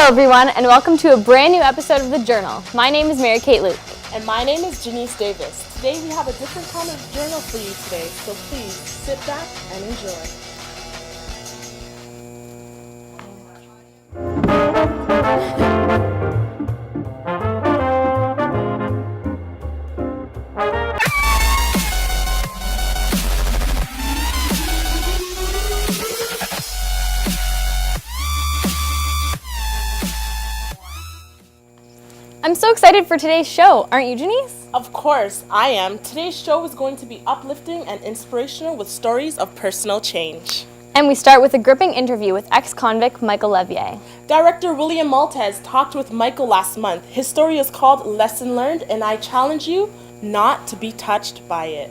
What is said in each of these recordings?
Hello everyone, and welcome to a brand new episode of The Journal. My name is Mary Kate Luke. And my name is Janice Davis. Today we have a different kind of journal for you today, so please sit back and enjoy. I'm so excited for today's show, aren't you, Janice? Of course, I am. Today's show is going to be uplifting and inspirational with stories of personal change. And we start with a gripping interview with ex-convict Michael Levier. Director William Maltez talked with Michael last month. His story is called Lesson Learned, and I challenge you not to be touched by it.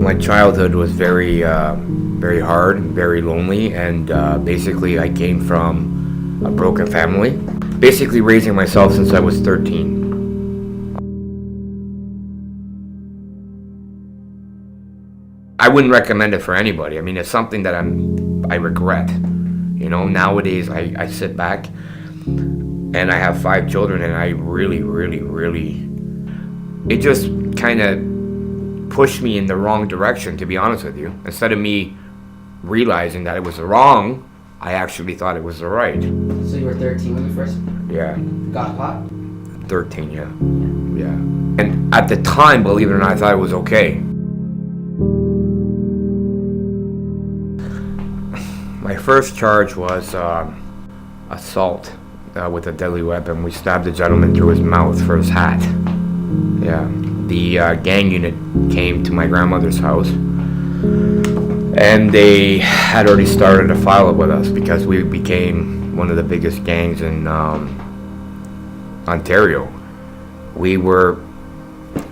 My childhood was very hard, very lonely, and basically I came from a broken family. Basically raising myself since I was 13. I wouldn't recommend it for anybody. I mean, it's something that I regret. You know, nowadays I sit back and I have 5 children, and I really, it just kind of pushed me in the wrong direction, to be honest with you. Instead of me realizing that it was the wrong, I actually thought it was the right. So you were 13 when you first got caught? 13, yeah. And at the time, believe it or not, I thought it was okay. My first charge was assault with a deadly weapon. We stabbed a gentleman through his mouth for his hat. Yeah. The gang unit came to my grandmother's house, and they had already started a file with us because we became one of the biggest gangs in Ontario. We were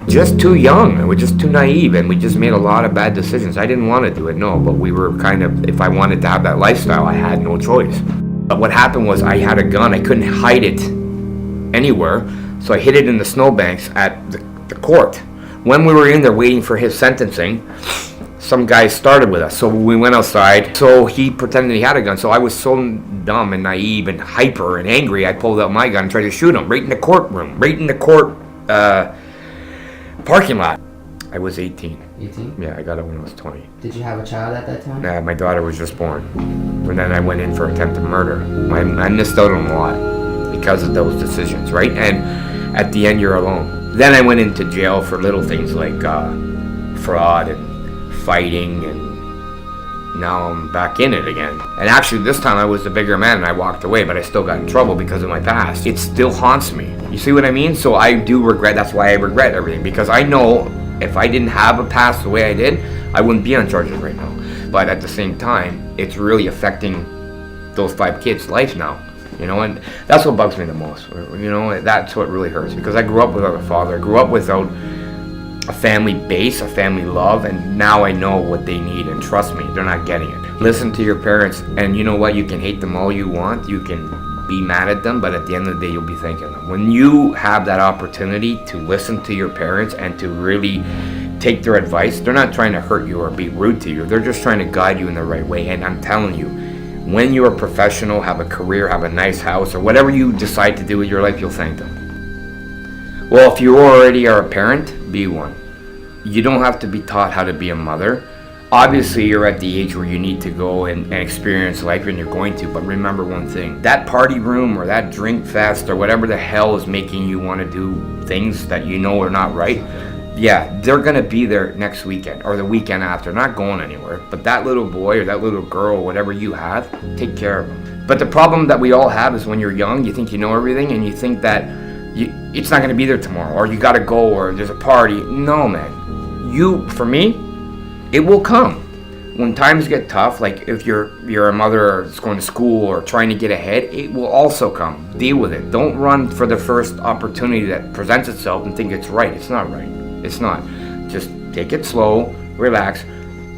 just too young, and we're just too naive, and we just made a lot of bad decisions. I didn't want to do it, no, but we were kind of, if I wanted to have that lifestyle, I had no choice. But what happened was I had a gun. I couldn't hide it anywhere, so I hid it in the snowbanks at the court. When we were in there waiting for his sentencing, some guy started with us, so we went outside. So he pretended he had a gun, so I was so dumb and naive and hyper and angry, I pulled out my gun and tried to shoot him right in the courtroom, right in the court parking lot. I was 18. 18? Yeah, I got it when I was 20. Did you have a child at that time? Yeah, my daughter was just born. And then I went in for attempted murder. I missed out on a lot because of those decisions, right? And at the end, you're alone. Then I went into jail for little things like fraud and fighting, and now I'm back in it again. And actually this time I was the bigger man and I walked away, but I still got in trouble because of my past. It still haunts me. You see what I mean? So I do regret, that's why I regret everything, because I know if I didn't have a past the way I did, I wouldn't be on charges right now. But at the same time, it's really affecting those 5 kids' life now. You know, and that's what bugs me the most. You know, that's what really hurts, because I grew up without a father. I grew up without a family base, a family love, and now I know what they need, and trust me, they're not getting it. Listen to your parents, and you know what? You can hate them all you want. You can be mad at them, but at the end of the day, you'll be thanking them. When you have that opportunity to listen to your parents and to really take their advice, they're not trying to hurt you or be rude to you. They're just trying to guide you in the right way, and I'm telling you, when you're a professional, have a career, have a nice house, or whatever you decide to do with your life, you'll thank them. Well, if you already are a parent, be one. You don't have to be taught how to be a mother. Obviously, you're at the age where you need to go and experience life, and you're going to, but remember one thing. That party room or that drink fest or whatever the hell is making you want to do things that you know are not right, yeah, they're going to be there next weekend or the weekend after, not going anywhere. But that little boy or that little girl, whatever you have, take care of them. But the problem that we all have is when you're young, you think you know everything, and you think that it's not going to be there tomorrow, or you got to go, or there's a party. No, man. For me, it will come. when times get tough, like if you're a mother that's going to school or trying to get ahead, it will also come. Deal with it. Don't run for the first opportunity that presents itself and think it's right. It's not right. It's not. Just take it slow, relax.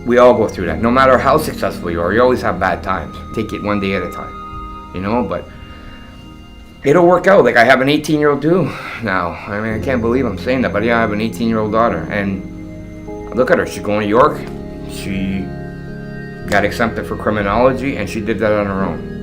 We all go through that. No matter how successful you are, you always have bad times. Take it one day at a time, you know, but it'll work out. Like I have an 18-year-old too now. I mean, I can't believe I'm saying that, but yeah, I have an 18-year-old daughter, and look at her. She's going to York. She got accepted for criminology, and she did that on her own.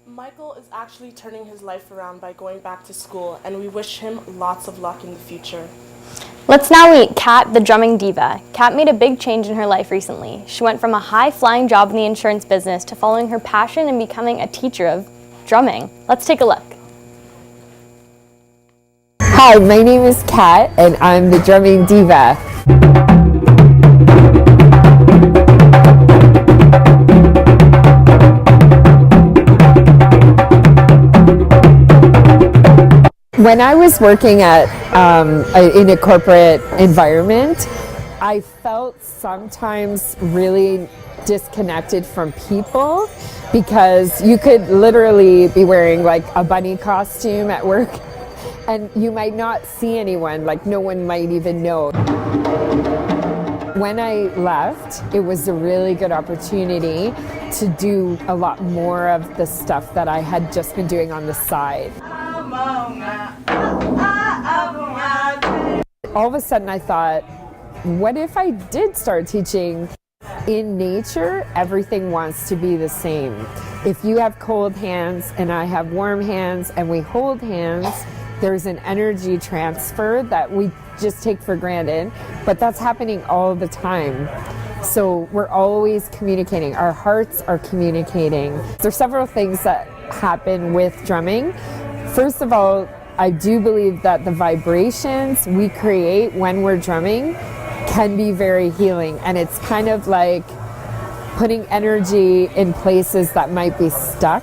Michael is actually turning his life around by going back to school, and we wish him lots of luck in the future. Let's now meet Kat, the drumming diva. Kat made a big change in her life recently. She went from a high-flying job in the insurance business to following her passion and becoming a teacher of drumming. Let's take a look. Hi, my name is Kat, and I'm the drumming diva. When I was working in a corporate environment, I felt sometimes really disconnected from people because you could literally be wearing like a bunny costume at work and you might not see anyone, like no one might even know. When I left, it was a really good opportunity to do a lot more of the stuff that I had just been doing on the side. All of a sudden I thought, what if I did start teaching? In nature, everything wants to be the same. If you have cold hands and I have warm hands and we hold hands, there's an energy transfer that we just take for granted, but that's happening all the time. So we're always communicating. Our hearts are communicating. There's several things that happen with drumming. First of all, I do believe that the vibrations we create when we're drumming can be very healing, and it's kind of like putting energy in places that might be stuck.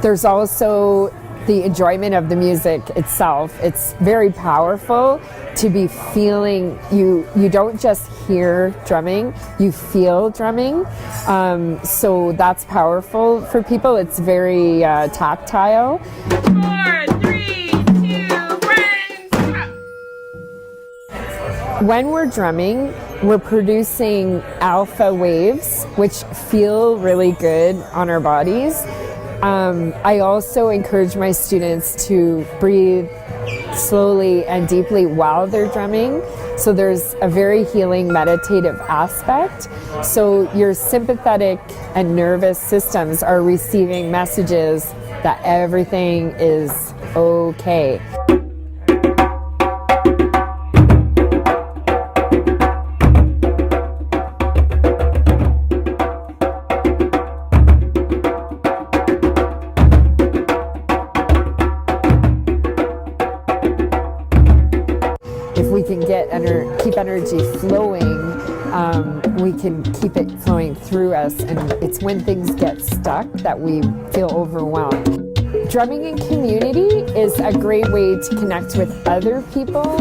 There's also the enjoyment of the music itself. It's very powerful to be feeling, you don't just hear drumming, you feel drumming. So that's powerful for people. It's very tactile. 4, 3, 2, friends. When we're drumming, we're producing alpha waves, which feel really good on our bodies. I also encourage my students to breathe slowly and deeply while they're drumming. So there's a very healing meditative aspect. So your sympathetic and nervous systems are receiving messages that everything is okay. If we can keep energy flowing, we can keep it flowing through us, and it's when things get stuck that we feel overwhelmed. Drumming in community is a great way to connect with other people,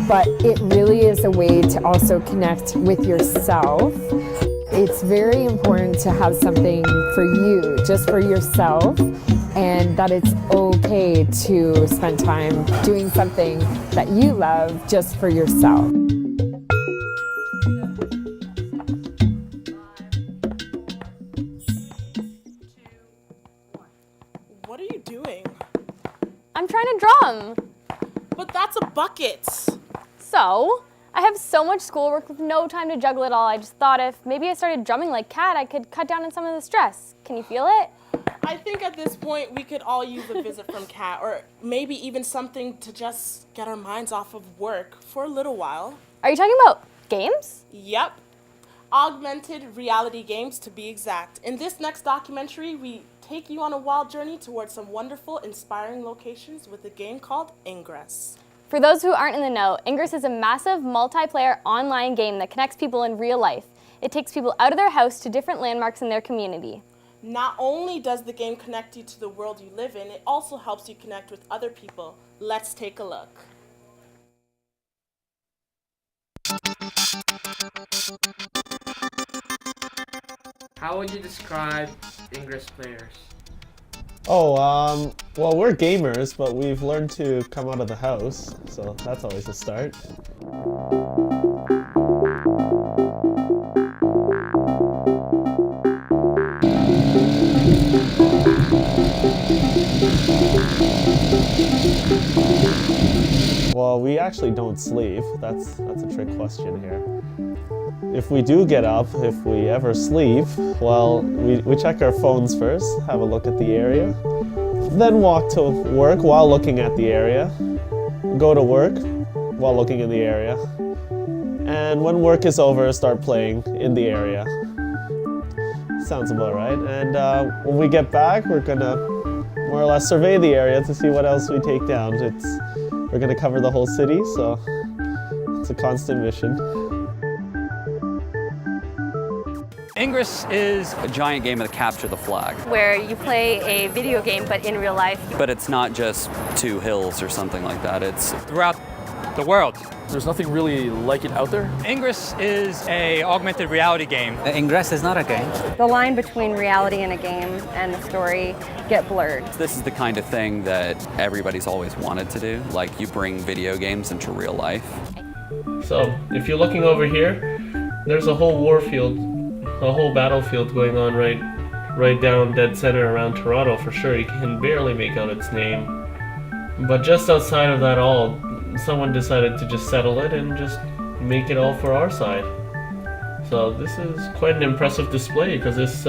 but it really is a way to also connect with yourself. It's very important to have something for you, just for yourself, and that it's okay to spend time doing something that you love just for yourself. What are you doing? I'm trying to drum. But that's a bucket. So, I have so much schoolwork with no time to juggle it all. I just thought if maybe I started drumming like Kat, I could cut down on some of the stress. Can you feel it? I think at this point we could all use a visit from Kat, or maybe even something to just get our minds off of work for a little while. Are you talking about games? Yep. Augmented reality games to be exact. In this next documentary, we take you on a wild journey towards some wonderful, inspiring locations with a game called Ingress. For those who aren't in the know, Ingress is a massive multiplayer online game that connects people in real life. It takes people out of their house to different landmarks in their community. Not only does the game connect you to the world you live in, it also helps you connect with other people. Let's take a look. How would you describe Ingress players? Oh, well, we're gamers, but we've learned to come out of the house, so that's always a start. Well, we actually don't sleep. That's a trick question here. If we do get up, if we ever sleep, well, we check our phones first, have a look at the area, then walk to work while looking at the area, go to work while looking in the area, and when work is over, start playing in the area. Sounds about right. And when we get back, we're gonna more or less survey the area to see what else we take down. We're gonna cover the whole city, so it's a constant mission. Ingress is a giant game of capture the flag. Where you play a video game but in real life. But it's not just two hills or something like that. It's throughout the world. There's nothing really like it out there. Ingress is a augmented reality game. Ingress is not a game. The line between reality and a game and the story get blurred. This is the kind of thing that everybody's always wanted to do. Like, you bring video games into real life. So, if you're looking over here, there's a whole warfield, a whole battlefield going on right down dead center around Toronto for sure. You can barely make out its name. But just outside of that all, someone decided to just settle it and just make it all for our side. So this is quite an impressive display because this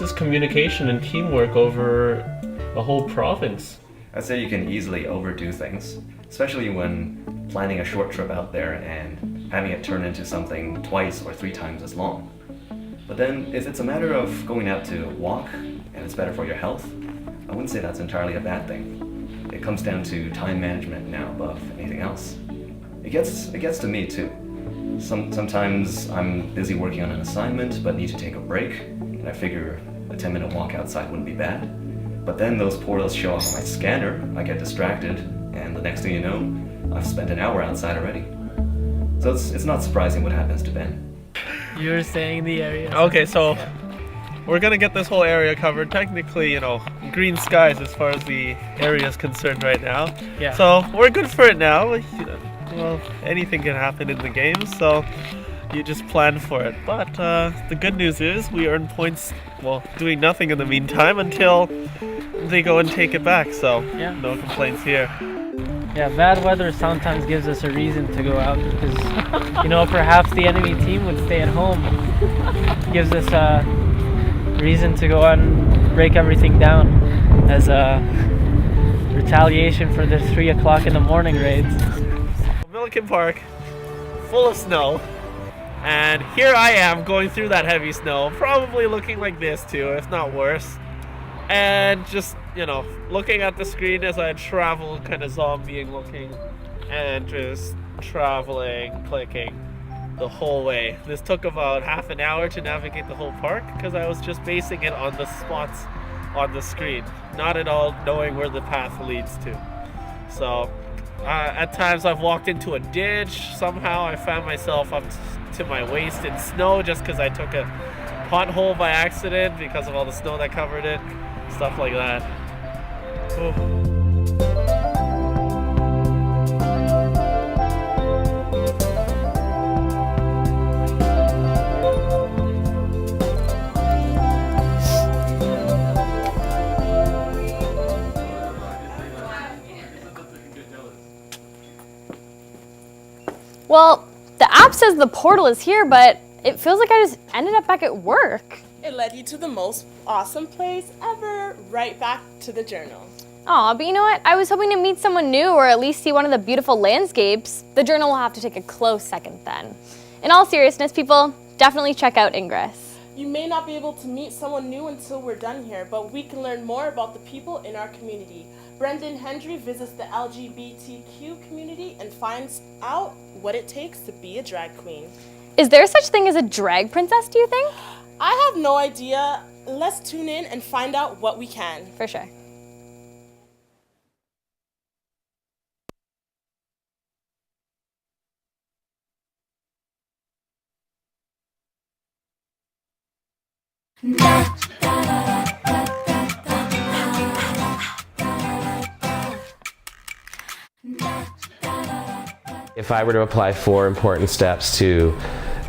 is communication and teamwork over a whole province. I'd say you can easily overdo things, especially when planning a short trip out there and having it turn into something twice or 3 times as long. But then if it's a matter of going out to walk and it's better for your health, I wouldn't say that's entirely a bad thing. It comes down to time management now above anything else. It gets to me too. Sometimes I'm busy working on an assignment but need to take a break, and I figure a 10-minute walk outside wouldn't be bad. But then those portals show up on my scanner, I get distracted, and the next thing you know, I've spent an hour outside already. So it's not surprising what happens to Ben. You're saying the area. Okay, so we're gonna get this whole area covered. Technically, you know, green skies as far as the area is concerned right now. Yeah. So we're good for it now. Well, anything can happen in the game, so you just plan for it. But the good news is we earn points, well, doing nothing in the meantime until they go and take it back. So yeah, no complaints here. Yeah, bad weather sometimes gives us a reason to go out because, you know, perhaps the enemy team would stay at home. Gives us a reason to go out and break everything down as a retaliation for the 3 o'clock in the morning raids. Milliken Park, full of snow, and here I am going through that heavy snow, probably looking like this too, if not worse, and just, you know, looking at the screen as I travel, kind of zombieing looking, and just traveling, clicking the whole way. This took about half an hour to navigate the whole park because I was just basing it on the spots on the screen, not at all knowing where the path leads to. So at times I've walked into a ditch. Somehow I found myself up to my waist in snow just because I took a pothole by accident because of all the snow that covered it. Stuff like that. Oh. Well, the app says the portal is here, but it feels like I just ended up back at work. It led you to the most awesome place ever, right back to the journal. Aw, but you know what? I was hoping to meet someone new or at least see one of the beautiful landscapes. The journal will have to take a close second then. In all seriousness, people, definitely check out Ingress. You may not be able to meet someone new until we're done here, but we can learn more about the people in our community. Brendan Hendry visits the LGBTQ community and finds out what it takes to be a drag queen. Is there such thing as a drag princess, do you think? I have no idea. Let's tune in and find out what we can. For sure. If I were to apply 4 important steps to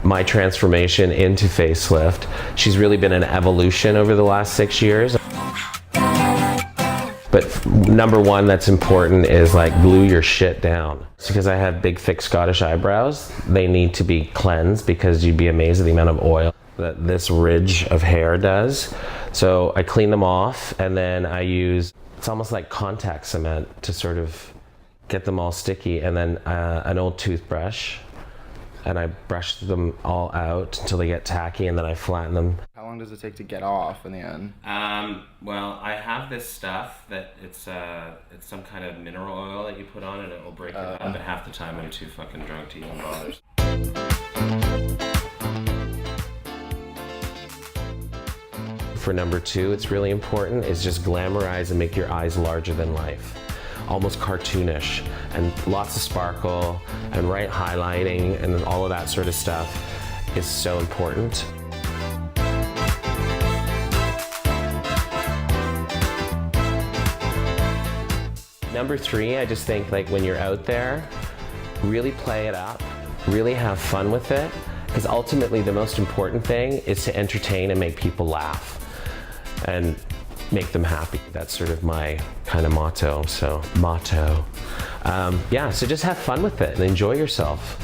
my transformation into Facelift, she's really been an evolution over the last 6 years. But number 1 that's important is like glue your shit down. It's because I have big, thick Scottish eyebrows. They need to be cleansed because you'd be amazed at the amount of oil that this ridge of hair does. So I clean them off and then I use, it's almost like contact cement to sort of get them all sticky, and then an old toothbrush, and I brush them all out until they get tacky, and then I flatten them. How long does it take to get off in the end? Well, I have this stuff that it's some kind of mineral oil that you put on and it will break it up, but half the time I'm too fucking drunk to even bother. For number 2, it's really important, is just glamorize and make your eyes larger than life. Almost cartoonish, and lots of sparkle and right highlighting and all of that sort of stuff is so important. Number 3, I just think like when you're out there, really play it up, really have fun with it, because ultimately the most important thing is to entertain and make people laugh and make them happy. That's sort of my kind of motto. So yeah, so just have fun with it and enjoy yourself.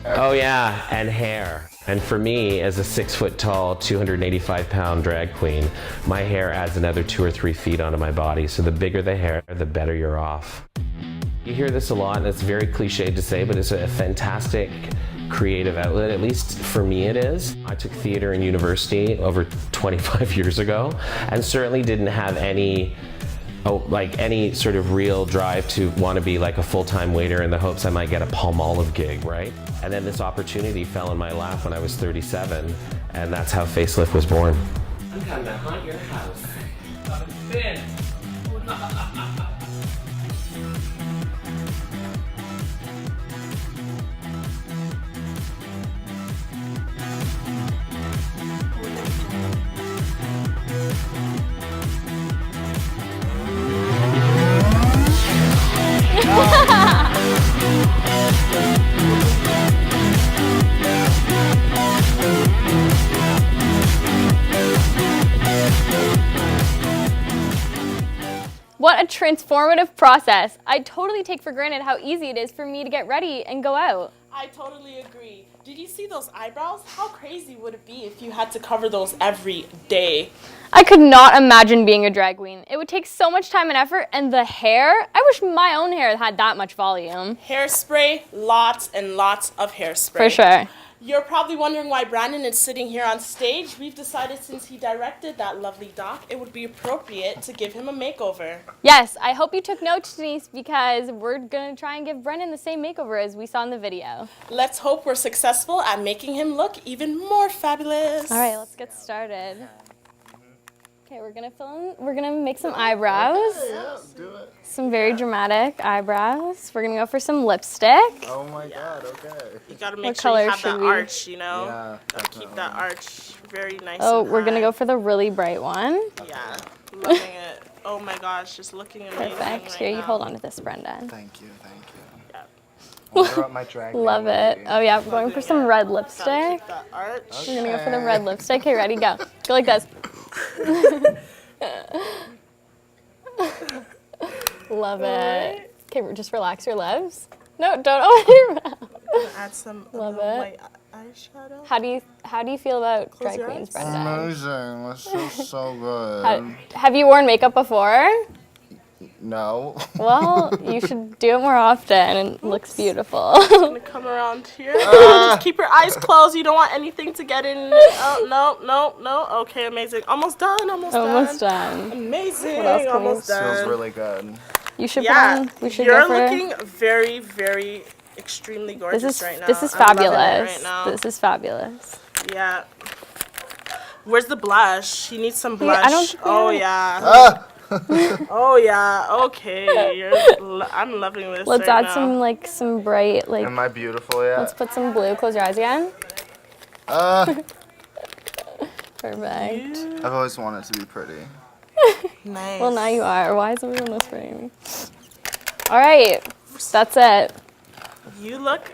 Oh yeah, and hair. And for me, as a 6 foot tall, 285 pound drag queen, my hair adds another 2 or 3 feet onto my body. So the bigger the hair, the better you're off. You hear this a lot, and it's very cliched to say, but it's a fantastic creative outlet, at least for me it is. I took theater in university over 25 years ago and certainly didn't have any sort of real drive to want to be like a full-time waiter in the hopes I might get a Palmolive gig, right? And then this opportunity fell in my lap when I was 37, and that's how Facelift was born. I'm coming to haunt your house. What a transformative process. I totally take for granted how easy it is for me to get ready and go out. I totally agree. Did you see those eyebrows? How crazy would it be if you had to cover those every day? I could not imagine being a drag queen. It would take so much time and effort, and the hair, I wish my own hair had that much volume. Hairspray, lots and lots of hairspray. For sure. You're probably wondering why Brandon is sitting here on stage. We've decided since he directed that lovely doc, it would be appropriate to give him a makeover. Yes, I hope you took notes, Denise, because we're gonna try and give Brendan the same makeover as we saw in the video. Let's hope we're successful at making him look even more fabulous. All right, let's get started. Okay, we're gonna make some eyebrows. Yeah, do it. Some very dramatic eyebrows. We're gonna go for some lipstick. Oh my god, okay. You gotta make sure you have that arch, you know? Yeah, gotta keep that arch very nice. Oh, and we're gonna high. go for the really bright one. Yeah, loving it. Oh my gosh, just looking amazing. Perfect. Right Here, you now. hold on to this, Brendan. Thank you, thank you. Yeah. Wonder what my drag Love it. Oh yeah, we're going for some red lipstick. Gotta keep that arch. We're gonna go for the red lipstick. Okay, ready, go. Go like this. Love it. Okay, just relax your lips. No, don't open your mouth. Add some Love white eyeshadow. How do you feel about Close drag your queens, eyes. Brendan? Amazing. This feels so good. Have you worn makeup before? No. Well, you should do it more often. It looks beautiful. I'm gonna come around here. Just keep your eyes closed. You don't want anything to get in. Oh, no. Okay, amazing. Almost done. Almost done. Amazing. What else can we- Almost done. Feels really good. You should Yeah, put on. We should you're go for it. looking very, very, extremely gorgeous right now. This is I'm loving it fabulous. right now. This is fabulous. Yeah. Where's the blush? He needs some Wait, blush. I don't think we Oh have- yeah. Oh yeah. Okay. I'm loving this. Let's right add now. some bright like. Am I beautiful yet? Let's put some blue. Close your eyes again. Perfect. I've always wanted to be pretty. Nice. Well, now you are. Why is everyone whispering at me? All right, that's it. You look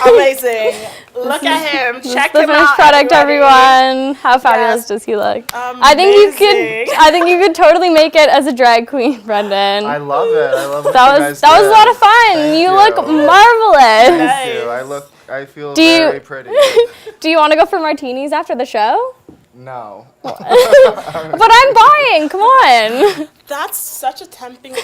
amazing. Look at him. This Check is the him finished out, product, everybody. everyone. How fabulous does he look? Amazing. I think you could totally make it as a drag queen, Brendan. I love it. I love it. That was a lot of fun. Thank You you. look marvelous. Thank you. I feel Do you- very pretty. Do you want to go for martinis after the show? No. But I'm buying. Come on. That's such a tempting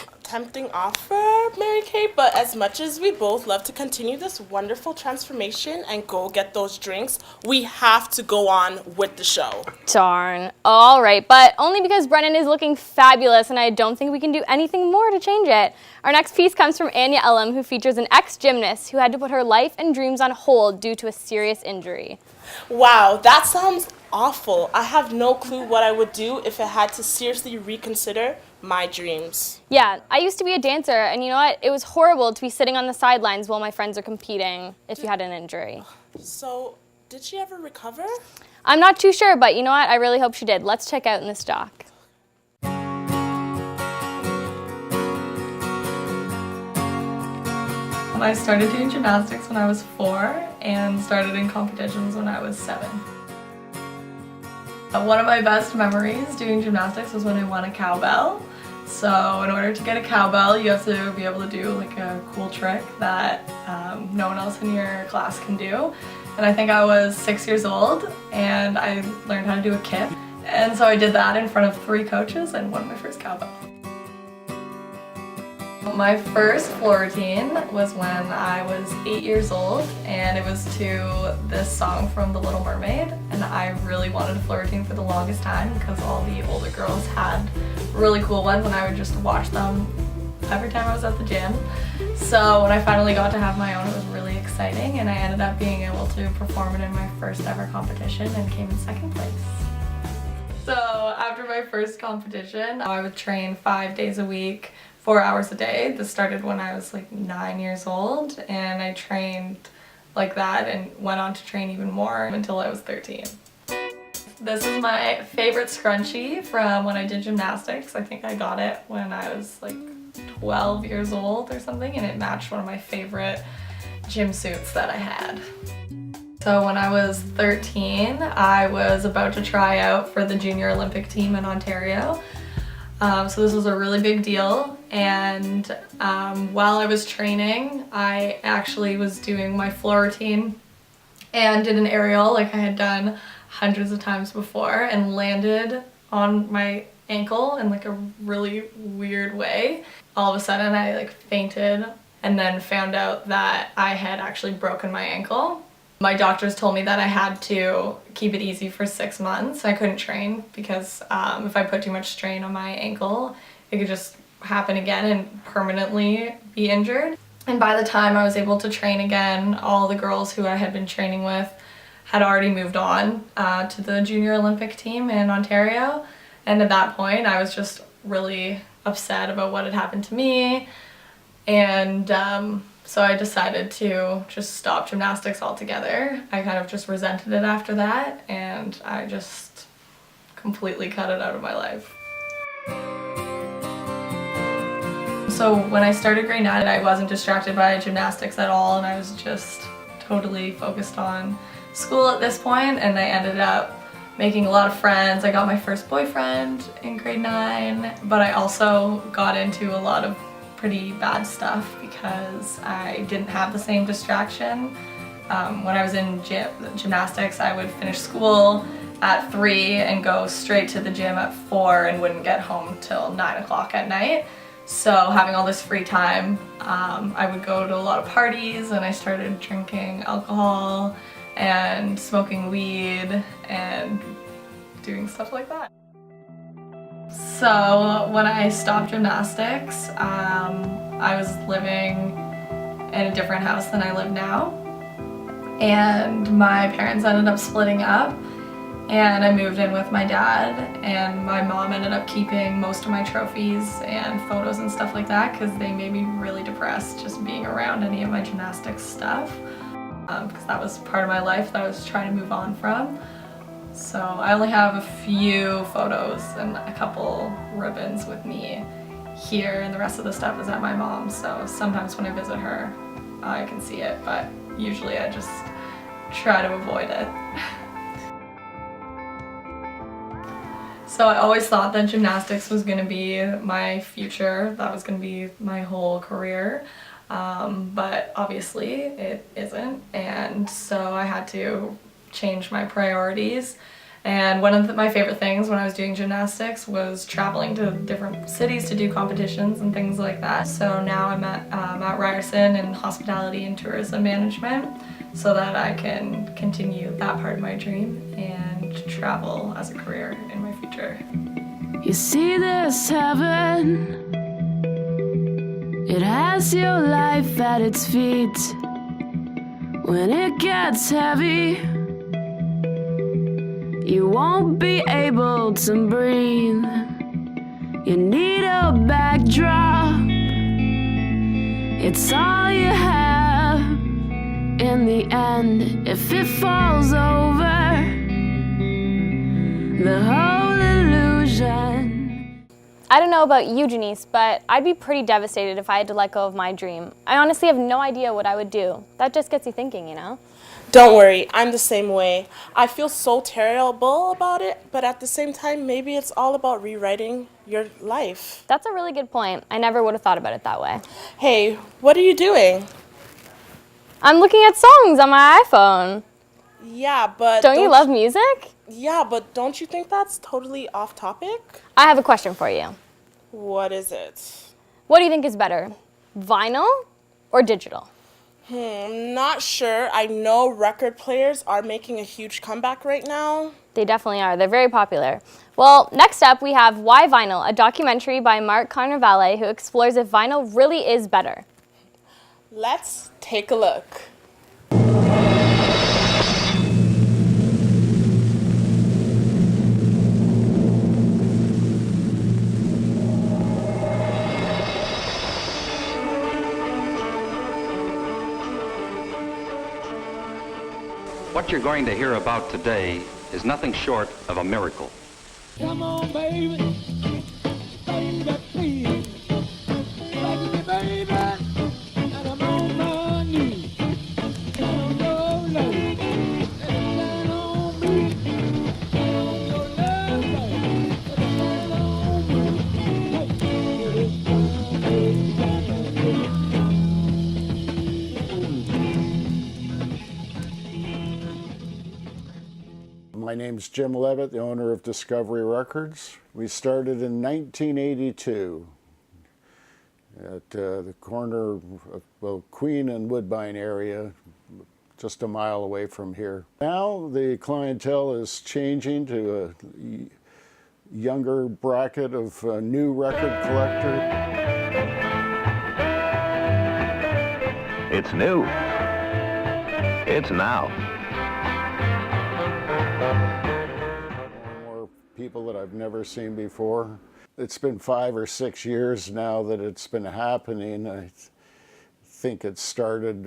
offer, Mary Kate, but as much as we both love to continue this wonderful transformation and go get those drinks, we have to go on with the show. Darn. All right, but only because Brennan is looking fabulous, and I don't think we can do anything more to change it. Our next piece comes from Anya Elam, who features an ex-gymnast who had to put her life and dreams on hold due to a serious injury. Wow, that sounds awful. I have no clue what I would do if I had to seriously reconsider my dreams. Yeah, I used to be a dancer, and you know what? It was horrible to be sitting on the sidelines while my friends are competing if you had an injury. So, did she ever recover? I'm not too sure, but you know what? I really hope she did. Let's check out in this doc. I started doing gymnastics when I was 4 and started in competitions when I was 7. One of my best memories doing gymnastics was when I won a cowbell. So in order to get a cowbell, you have to be able to do like a cool trick that no one else in your class can do. And I think I was 6 years old and I learned how to do a kip. And so I did that in front of 3 coaches and won my first cowbell. My first floor routine was when I was 8 years old, and it was to this song from The Little Mermaid, and I really wanted a floor routine for the longest time because all the older girls had really cool ones and I would just watch them every time I was at the gym. So when I finally got to have my own, it was really exciting, and I ended up being able to perform it in my first ever competition and came in 2nd place. So after my first competition, I would train 5 days a week, 4 hours a day. This started when I was like 9 years old, and I trained like that and went on to train even more until I was 13. This is my favorite scrunchie from when I did gymnastics. I think I got it when I was like 12 years old or something, and it matched one of my favorite gym suits that I had. So when I was 13, I was about to try out for the Junior Olympic team in Ontario. So this was a really big deal, and while I was training, I actually was doing my floor routine and did an aerial like I had done hundreds of times before and landed on my ankle in like a really weird way. All of a sudden I like fainted and then found out that I had actually broken my ankle. My doctors told me that I had to keep it easy for 6 months. I couldn't train because if I put too much strain on my ankle, it could just happen again and permanently be injured. And by the time I was able to train again, all the girls who I had been training with had already moved on to the Junior Olympic team in Ontario. And at that point, I was just really upset about what had happened to me. And so I decided to just stop gymnastics altogether. I kind of just resented it after that, and I just completely cut it out of my life. So when I started grade 9, I wasn't distracted by gymnastics at all, and I was just totally focused on school at this point, and I ended up making a lot of friends. I got my first boyfriend in grade 9, but I also got into a lot of pretty bad stuff because I didn't have the same distraction. When I was in gymnastics, I would finish school at 3 and go straight to the gym at 4 and wouldn't get home till 9 o'clock at night. So having all this free time, I would go to a lot of parties and I started drinking alcohol and smoking weed and doing stuff like that. So when I stopped gymnastics, I was living in a different house than I live now. And my parents ended up splitting up and I moved in with my dad, and my mom ended up keeping most of my trophies and photos and stuff like that because they made me really depressed just being around any of my gymnastics stuff, because that was part of my life that I was trying to move on from. So I only have a few photos and a couple ribbons with me here, and the rest of the stuff is at my mom's. So sometimes when I visit her, I can see it, but usually I just try to avoid it. So I always thought that gymnastics was going to be my future, that was going to be my whole career, but obviously it isn't, and so I had to change my priorities. And one of my favorite things when I was doing gymnastics was traveling to different cities to do competitions and things like that. So now I'm at Ryerson in hospitality and tourism management so that I can continue that part of my dream and travel as a career in my future. You see this heaven, it has your life at its feet. When it gets heavy, you won't be able to breathe. You need a backdrop, it's all you have. In the end, if it falls over, the whole illusion. I don't know about you, Janice, but I'd be pretty devastated if I had to let go of my dream. I honestly have no idea what I would do. That just gets you thinking, you know? Don't worry, I'm the same way. I feel so terrible about it, but at the same time, maybe it's all about rewriting your life. That's a really good point. I never would have thought about it that way. Hey, what are you doing? I'm looking at songs on my iPhone. Yeah, but Don't you love music? Yeah, but don't you think that's totally off topic? I have a question for you. What is it? What do you think is better, vinyl or digital? Not sure. I know record players are making a huge comeback right now. They definitely are. They're very popular. Well, next up we have Why Vinyl, a documentary by Mark Carnevale who explores if vinyl really is better. Let's take a look. What you're going to hear about today is nothing short of a miracle. Come on, baby, baby, please, like me, baby, and I'm on my knees. Down your love, down on me, down your love, down on me. Hey, it's time, baby. My name's Jim Levitt, the owner of Discovery Records. We started in 1982 at the corner of Queen and Woodbine area, just a mile away from here. Now the clientele is changing to a younger bracket of new record collector. It's new. It's now. More people that I've never seen before. It's been 5 or 6 years now that it's been happening. I think it started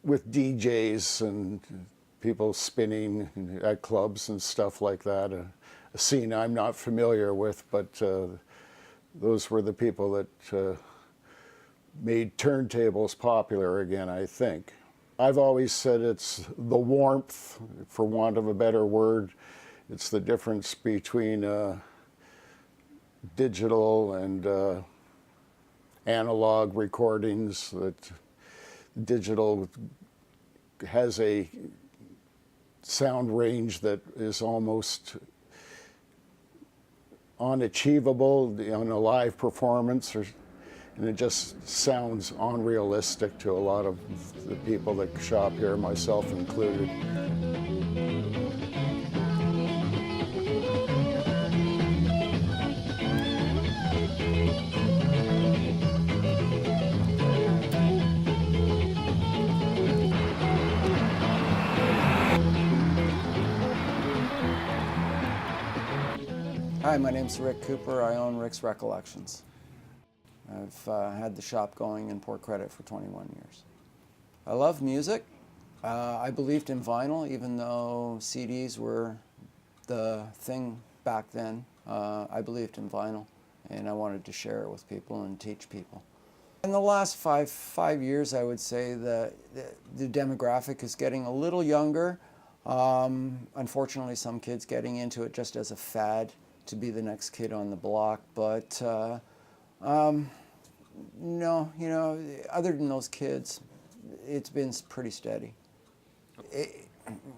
with DJs and people spinning at clubs and stuff like that. A scene I'm not familiar with, but those were the people that made turntables popular again, I think. I've always said it's the warmth, for want of a better word. It's the difference between digital and analog recordings. That digital has a sound range that is almost unachievable on a live performance, and it just sounds unrealistic to a lot of the people that shop here, myself included. Hi, my name's Rick Cooper. I own Rick's Recollections. I've had the shop going in Port Credit for 21 years. I love music. I believed in vinyl, even though CDs were the thing back then. I believed in vinyl, and I wanted to share it with people and teach people. In the last five years, I would say that the demographic is getting a little younger. Unfortunately, some kids getting into it just as a fad to be the next kid on the block, but no, you know, other than those kids, it's been pretty steady.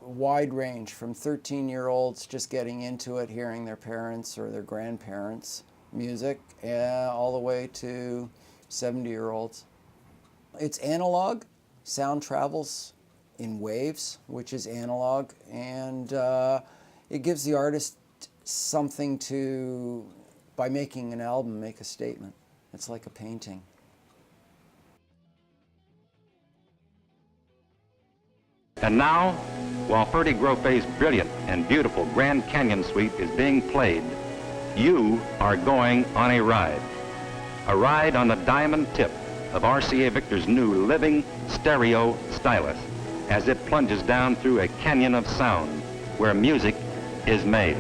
Wide range from 13-year-olds just getting into it, hearing their parents or their grandparents' music, all the way to 70-year-olds. It's analog. Sound travels in waves, which is analog, and it gives the artist something to, by making an album, make a statement. It's like a painting. And now, while Ferdy Grope's brilliant and beautiful Grand Canyon Suite is being played, you are going on a ride. A ride on the diamond tip of RCA Victor's new living stereo stylus as it plunges down through a canyon of sound where music is made.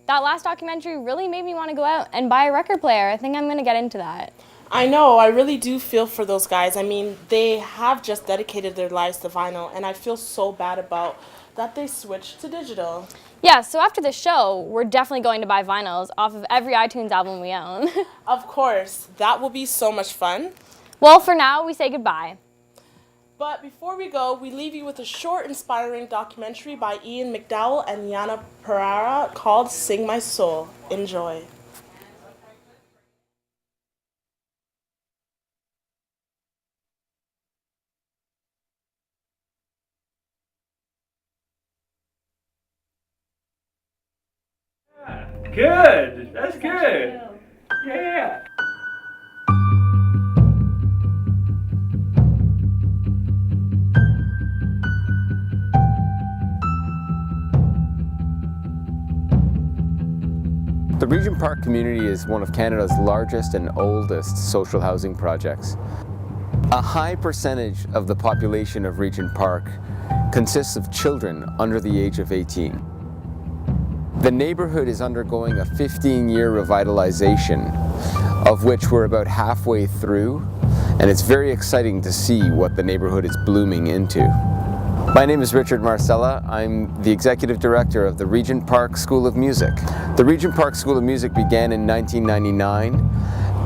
That last documentary really made me want to go out and buy a record player. I think I'm going to get into that. I know, I really do feel for those guys. I mean, they have just dedicated their lives to vinyl, and I feel so bad about that they switched to digital. Yeah, so after the show, we're definitely going to buy vinyls off of every iTunes album we own. Of course, that will be so much fun. Well, for now, we say goodbye. But before we go, we leave you with a short, inspiring documentary by Ian McDowell and Yana Pereira called Sing My Soul. Enjoy. Good. That's good. Yeah. The Regent Park community is one of Canada's largest and oldest social housing projects. A high percentage of the population of Regent Park consists of children under the age of 18. The neighborhood is undergoing a 15-year revitalization, of which we're about halfway through, and it's very exciting to see what the neighborhood is blooming into. My name is Richard Marcella. I'm the Executive Director of the Regent Park School of Music. The Regent Park School of Music began in 1999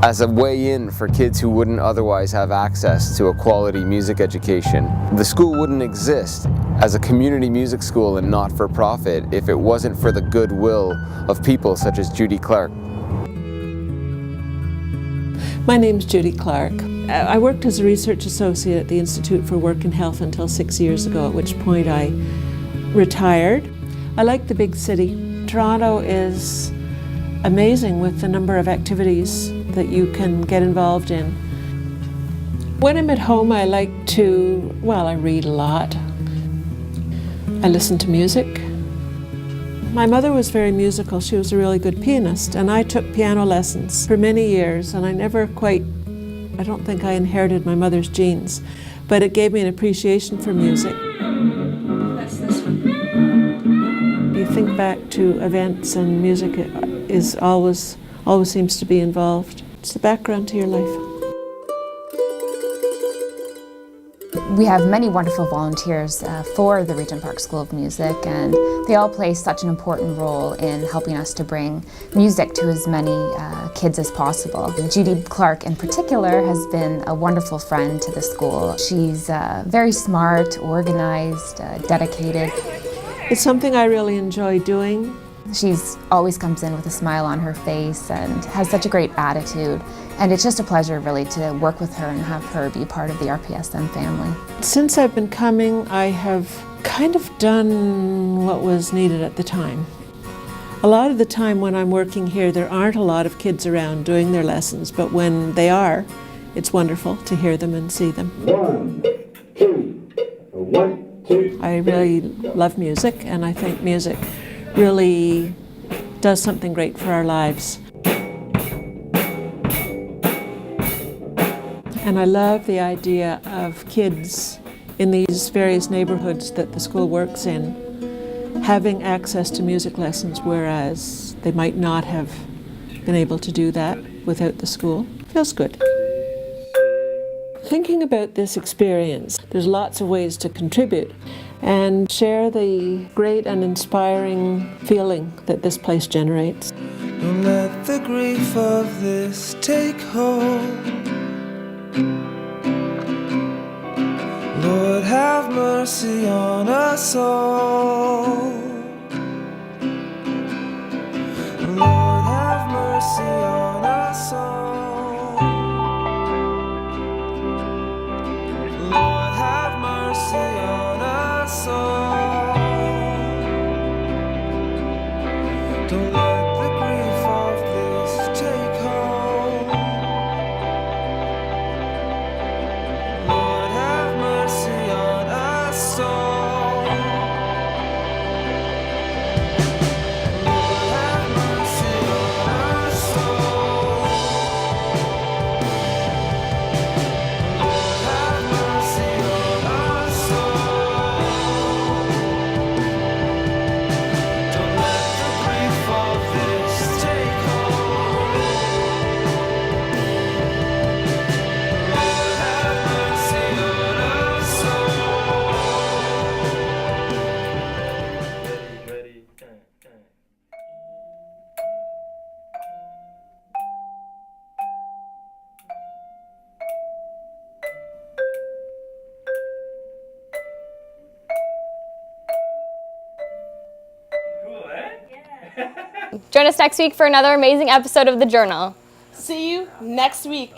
as a way in for kids who wouldn't otherwise have access to a quality music education. The school wouldn't exist as a community music school and not-for-profit if it wasn't for the goodwill of people such as Judy Clark. My name's Judy Clark. I worked as a research associate at the Institute for Work and Health until 6 years ago, at which point I retired. I like the big city. Toronto is amazing with the number of activities that you can get involved in. When I'm at home, I like to, well, I read a lot. I listen to music. My mother was very musical. She was a really good pianist, and I took piano lessons for many years, and I don't think I inherited my mother's genes, but it gave me an appreciation for music. That's this one. You think back to events, and music is always seems to be involved. It's the background to your life. We have many wonderful volunteers for the Regent Park School of Music, and they all play such an important role in helping us to bring music to as many kids as possible. Judy Clark in particular has been a wonderful friend to the school. She's very smart, organized, dedicated. It's something I really enjoy doing. She's always comes in with a smile on her face and has such a great attitude. And it's just a pleasure really to work with her and have her be part of the RPSM family. Since I've been coming, I have kind of done what was needed at the time. A lot of the time when I'm working here, there aren't a lot of kids around doing their lessons, but when they are, it's wonderful to hear them and see them. 1, 2. I really love music, and I think music really does something great for our lives. And I love the idea of kids in these various neighborhoods that the school works in having access to music lessons, whereas they might not have been able to do that without the school. Feels good. Thinking about this experience, there's lots of ways to contribute and share the great and inspiring feeling that this place generates. Don't let the grief of this take hold. Lord, have mercy on us all. Lord, have mercy on us all. Lord, have mercy on us all. Don't let the grief of this take hold. Lord, have mercy on us all. Lord, have mercy on us all. Lord, have mercy on us all. Don't let the grief of this take hold. Lord, have mercy on us all. Ready, Join us next week for another amazing episode of The Journal. See you next week.